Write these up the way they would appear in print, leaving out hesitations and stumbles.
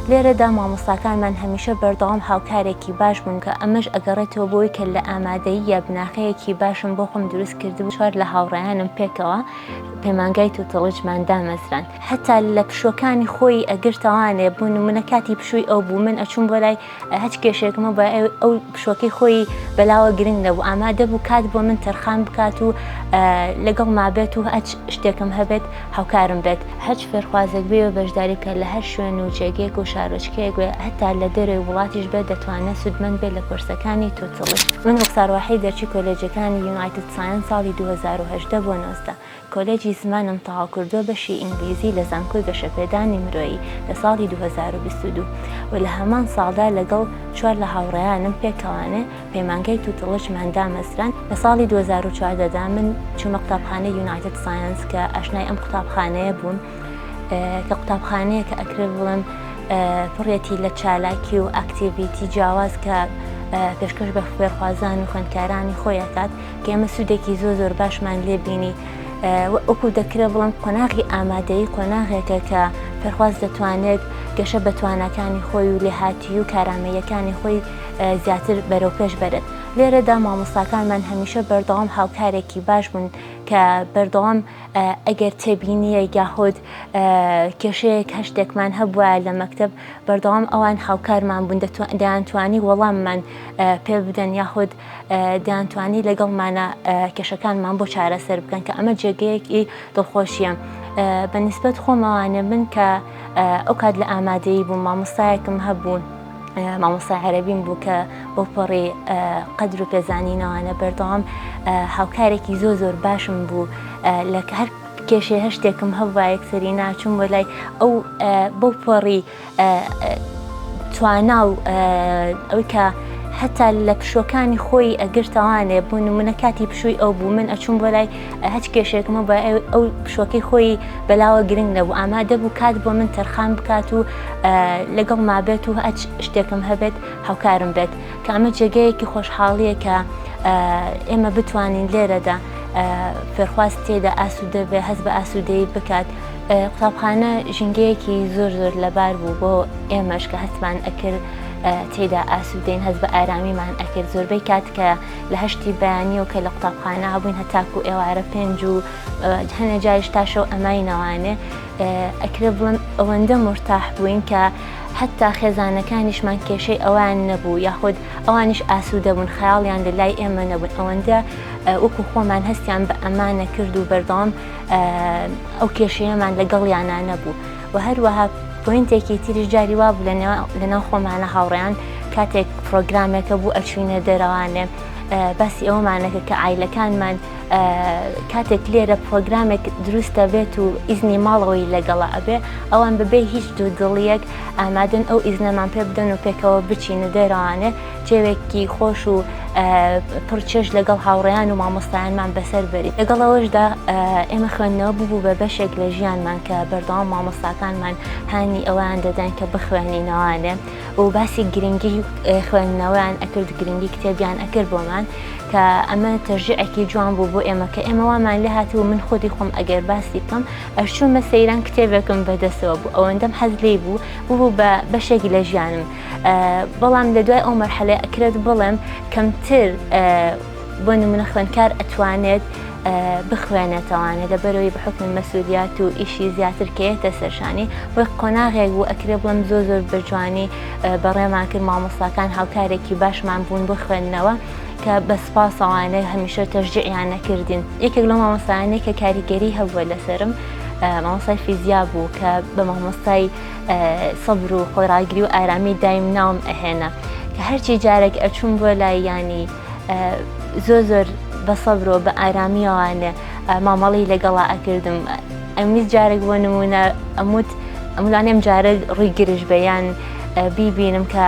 لێرەدا مامۆستاکانمان هەمیشە بەردەوام هاوکارێکی باش بوون کە ئەمەش ئەگەڕێتەوە بۆی کە لە ئامادەییە بناغەیەکی باشم بۆ خۆم دروست کردبوو چوار لە هاوڕێیانم پێکەوە پەیمانگای تووتڵجمان دامەزران هەتا لە پشوەکانی خۆی ئەگرتەوانێ بوون نمونە کاتی پشووی ئەو بوو من ئەچوون بۆ لای هەچ کێشێکمە بە ئەو پشوەکەی خۆی بەلاوە گرنگ نەبوو ئامادە بوو کات بۆ من تەرخان بکات و لەگەڵ مابێت و هەچ شتێکم هەبێت هاوکارم بێت هەچ فێرخوازێک بێ و بەشداری کە لە هەر شوێن و جێگەیەک و شارۆچکەیەک بێ هەتا لە دەرەوەی وڵاتیش بێت دەتوانێت سودمەند بێت لە کورسەکانی تووتڵج. من ڕوخسار واحید دەرچی کۆلێجەکانی یونایتد ساینس ساڵی 2018 بۆ 19 کۆلێجی زمانم تەواو کردووە بەشی ئینگلیزی لە زانکۆی گەشەپێدانی مرۆیی لە ساڵی 2022 و لە هەمان ساڵدا لەگەڵ چوار لە هاوڕێیانم پێکەوانێ پەیمانگای تووتڵجمان دامەزران لە ساڵی 2014دا من چوومە قوتابخانەی یونایتد ساینس کە ئاشنای ئەم قوتابخانەیە بووم کە قوتابخانەیە کە ئەکرێت بڵێم پڕێتی لە چالاکی و ئاکتیڤیتی جیاواز کە پێشکەش بە خوێرخوازان و خوێندکارانی خۆیەکات کە ئێمە سوودێکی زۆر باشمان لێ بینی وەکو دەکرێت بڵم قۆناغی ئامادەیی قۆناغێکە کە فێرخواز دەتوانێت گەشە بە توانەکانی خۆی و لێهاتی و کارامەیەکانی خۆی زیاتر بەرەو پێش بەرێت. لێرەدا مامۆستاکانمان هەمیشە بەردەوام هاوکارێکی باش بوون کە بەردەوام ئەگەر تێبینیە یاخود کێشەیەک هەشتێکمان هەبووە لە مەکتەب بەردەوام ئەوان هاوکارمان بوون دەیانتوانی وەڵاممان پێ بدەن یاخود دەیانتوانی لەگەڵمانە کێشەکانمان بۆ چارەسەر بکەن کە ئەمە جێگەیەکی دڵخۆشیە. بەنسبەت خۆمەوانێ من کە ئەو کات لە ئامادەیی بووم مامۆستایەکم هەبوون مامۆستای عەرەبیم بوو کە بۆ پەڕی قەدر و پێزانینەوانە بەردەوام هاوکارێکی زۆر باشم بوو لە هەر کێشێ هەشتێکم هەبووە یەکسەری ناچوم بۆ لای ئەو بۆ پەڕی توانا و ئەوەی کە هەتا لە پشوەکانی خۆی ئەگرتەوانێ بوو نمونە کاتی پشووی ئەو بوو من ئەچوون بۆ لای هەچ کێشێکمە بە ئەو پشوەکەی خۆی بەلاوە گرنگ نەبوو ئامادە بوو کات بۆ من تەرخان بکات و لەگەڵ مابێت و هەچ شتێکم هەبێت هاوکارم بێت کە ئەمە جێگەیەکی خۆشحاڵیە کە ئێمە بتوانین لێرەدا فێرخواز تێدا ئاسوودە بێ هەست بە ئاسوودەیی بکات. قوتابخانە ژینگەیەکی زۆر لەبار بوو بۆ ئێمەش کە هەستمان ئەکرد تێدا ئاسوودەین هەست بە ئارامیمان ئەکرد زۆربەی کات کە لە هەشتی بەیانی و کە لە قوتابخانە هەبووین هەتاکو ئێوارە پێنج و هەنە جاریش تاشەو ئەماینەوانێ ئەکرێ بڵم ئەوەندە مرتاح بووین کە حتا خێزانەکانیشمان کێشەی ئەوان نەبوو یاخود ئەوانیش ئاسوودە بوون خەیاڵیان لە لای ئێمە نەبوون ئەوەندە وەکو خۆمان هەستیان بە ئەمانە کرد و بەردەوام ئەو کێشەیەمان لەگەڵیانە نەبوو و هەروەها پۆینتێکی تریش جاری وا بوو لەناو خۆمانە هاوڕێیان کاتێک پرۆگرامێکە بوو ئەچوینە دەرەوانێ باسی ئەومانەکە کە عیلەکانمان کاتێک لێرە پرۆگرامێک دروستە بێت و ئیزنی ماڵەوەی لەگەڵا ئەبێ ئەوان بەبێ هیچ دوودڵیەک ئامادەن ئەو ئیزنەمان پێ بدەن و پێکەوە بچینە دەرەوانێ جێوێکی خۆش و پڕچێش لەگەڵ هاوڕێیان و مامۆستایانمان بەسەر بەری لەگەڵەوەشدا ئێمە خوێندنەوە بوو بە بەشێک لە ژیانمان کە بەردەوام مامۆستاکانمان هانی ئەویان دەدەن کە بخوێنینەوانێ و باسی گرنگی خوێندنەوەیان ئەکرد گرنگی کتێبیان ئەکرد بۆمان کە ئەمە تەرجیعێکی جوان بوو بۆ ئێمە کە ئێمە وامان لێ هاتووە من خۆی خۆم ئەگەر باسی بکەم ئەشچوومە سەیران کتێبێکم بەدەستەوە بوو ئەوەندەم حەز لێی بوو بە بەشێکی لە ژیانم بەڵام لە دوای ئەو مەرحەلەیە ئەکرێت بڵێم کەمتر بۆ نمونە خوێندکار ئەتوانێت بخوێنێتەوانێت لەبەرەوەی بە حکم مەسئولیات و ئیشی زیاتر کەیەتە سەرشانی وەک قۆناغێک بوو ئەکرێ بڵێم زۆر بەجوانی بەڕێمان کرد مامۆستاکان هاوکارێکی باشمان بوون بۆ خوێندنەوە کە بە سپاسەوانەی هەمیشە تەشجیعیان نەکردین. یەکێک لەو مامۆستایانەی کە کاریگەری هەبووە لەسەرم مامۆستای فیزیا بوو کە بە مامۆستای سەبر و خۆڕاگری و ئارامی دایم ناوم ئەهێنا کە هەرچی جارێک ئەچوون بۆ لای ینی زۆر بە سەبرەوە بە ئارامیەوانێ مامەڵی لەگەڵا ئەکردم ئەمیز جارێک بۆ نمونە ئەمولانێم جارە ڕووی گرش بەیان بیبینم کە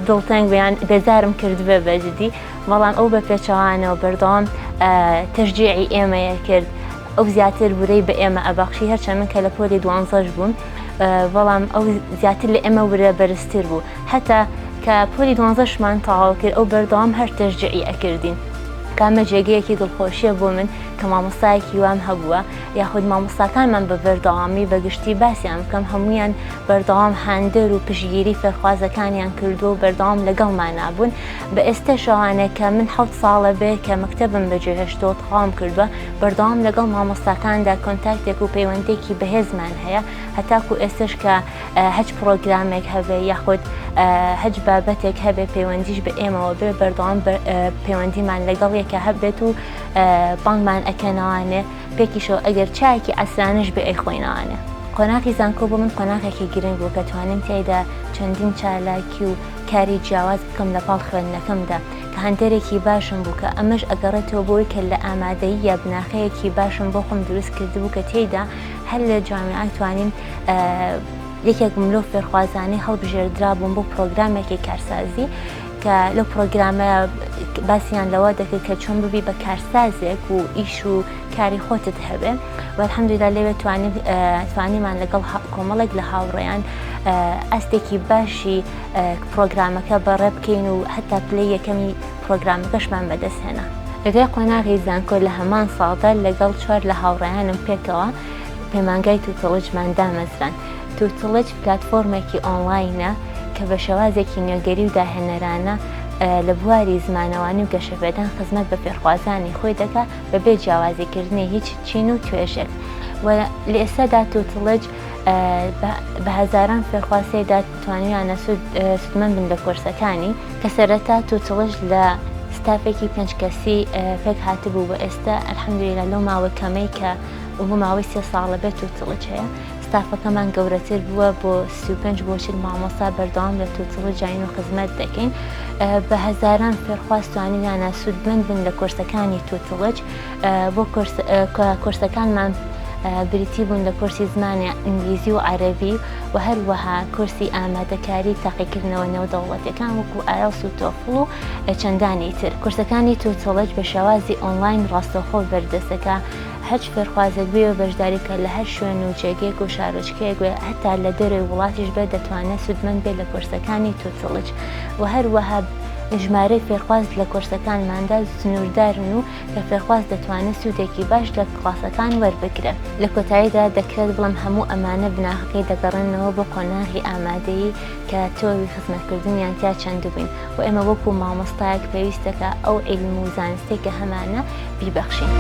دڵتەنگ بەیان بێزارم کردبێ بەجددی بەڵام ئەو بە پێچەوانەوە بەردەوام تەشجیعی ئێمەیە کرد ئەو زیاتر بورەی بە ئێمە ئەبەخشی هەرچەند من کە لە پۆلی 12 بووم بەڵام ئەو زیاتر لە ئێمە ورە بەرزتر بوو هەتا کە پۆلی 12مان تەواو کرد ئەو بەردەوام هەر تەشجیعی ئەکردین کامە جێگەیەکی دڵخۆشیە بۆ من کە مامۆستایەکی وام هەبووە یاخود مامۆستاکانمان بە بەردەوامی بەگشتی باسییان بکەم هەمویان بەردەوام هاندەر و پشگیری فێرخوازەکانیان کردو و بەردەوام لەگەڵمان نابوون بە ئێستا شەوانێک کە من 7 ساڵە بێ کە مەکتەبم بەجێهێشتۆ تەواو کردووە بەردەوام لەگەڵ مامۆستاکاندا کۆنتاکتێک و پەیوەندێکی بەهێزمان هەیە هەتاکو ئێستش کە هەچ پرۆگرامێک هەبێ یاخود هەچ بابەتێک هەبێ پەیوەندیش بە ئێمەوە بێ بەردەوام پەیوەندیمان لەگەڵ یەکە هەبێت و بانگمان ئەکەنەوانێ پێکیشەوە ئەگەر چایەکی ئەسرانش بێ ئەیخۆینەوانێ. قۆناغی زانکۆ بۆ من قۆناغێکی گرنگ بوو کە توانم تێیدا چەندین چالاکی و کاری جیاواز بکەم لە پاڵ خوێندنەکەمدا کە هەندێرێکی باشم بوو کە ئەمەش ئەگەڕێتەوە بۆی کە لە ئامادەیی یا بناخەیەکی باشم بۆ خۆم دروست کردبوو کە تێیدا هەر لە جامعە توانین یەکێک ملۆ فێرخوازانەی هەڵبژێردرا بووم بۆ پرۆگرامێکی کارسازی کە لەو پرۆگرامە باسییان لەوە دەکرد کە چۆن ببی بە کارسازێک و ئیش و کاری خۆتت هەبێ و الحەمدوللا لەوێ توانیمان لەگەڵ کۆمەڵێک لە هاوڕێیان ئەستێکی باشی پرۆگرامەکە بەڕێ بکەین و هەتا پلەی یەکەمی پرۆگرامەکەشمان بەدەستهێنا. لەگەڵ قۆناغی زانکۆ لە هەمان ساڵدا لەگەڵ 4 لە هاوڕێیانم پێکەوە پەیمانگای تووتڵجمان دامەزران. تووتڵج پلاتفۆرمێکی ئۆنلاینە کە بە شێوازێکی نوێگەری و داهێنەرانە لە بواری زمانەوانی و گەشەبێدان خزمەت بە فێرخوازانی خۆی دەکات بەبێ جیاوازیکردنی هیچ چین و توێژێک و لە ئێستادا تووتڵج بە هەزاران فێرخوازێدا توانیانە سودمەند بن لە کۆرسەکانی کە سەرەتا تووتڵج لە ستافێکی 5 کەسی پێک هاتبوو بە ئێستا الحەمدوللا لەو ماوەی کەمەی کە بۆ ماوەی 3 ساڵە بێت تووتڵج هەیە ستافەکەمان گەورەتر بووە بۆ 35 بۆ 40 مامۆستا بەردەوام لە تووتڵج جاین و خزمەت دەکەین بە هەزاران فێرخواز توانیانە سودمەند بن لە کۆرسەکانی تووتڵج بۆ کۆرسەکانمان بریتی بوون لە کورسی زمانی ئینگلیزی و عەرەبی و هەروەها کورسی ئامادەکاری تاقیکردنەوە نێودەوڵەتیەکان وەکو ئایەلتس و تۆفڵ و چەندانی تر. کورسەکانی تووتڵج بە شێوازی ئۆنلاین ڕاستەوخۆ بەردەستەکە هەچ فێرخوازێک بێ و بەشداریکە لە هەر شوێن و جێگەیەک و شارۆچکەیەک وێ هەتا لە دەرەوەی وڵاتیش بێ دەتوانێت سودمەند بێت لە کورسەکانی تووتڵج و هەروەها ژمارەی فێرخواز لە کۆرسەکانماندا سنووردارن و کە فێرخواز دەتوانێت سوودێکی باش لە کڵاسەکان وەربگرێت. لە کۆتاییدا دەکرێت بڵم هەموو ئەمانە بناغەکەی دەگەڕێنەوە بۆ قۆناغی ئامادەیی کە تۆوی خزمەتکردنیان تیا چەند بووین و ئێمە وەکو مامۆستایەک پێویستەکە ئەو عیلم و زانستێک کە هەمانە بیبەخشین.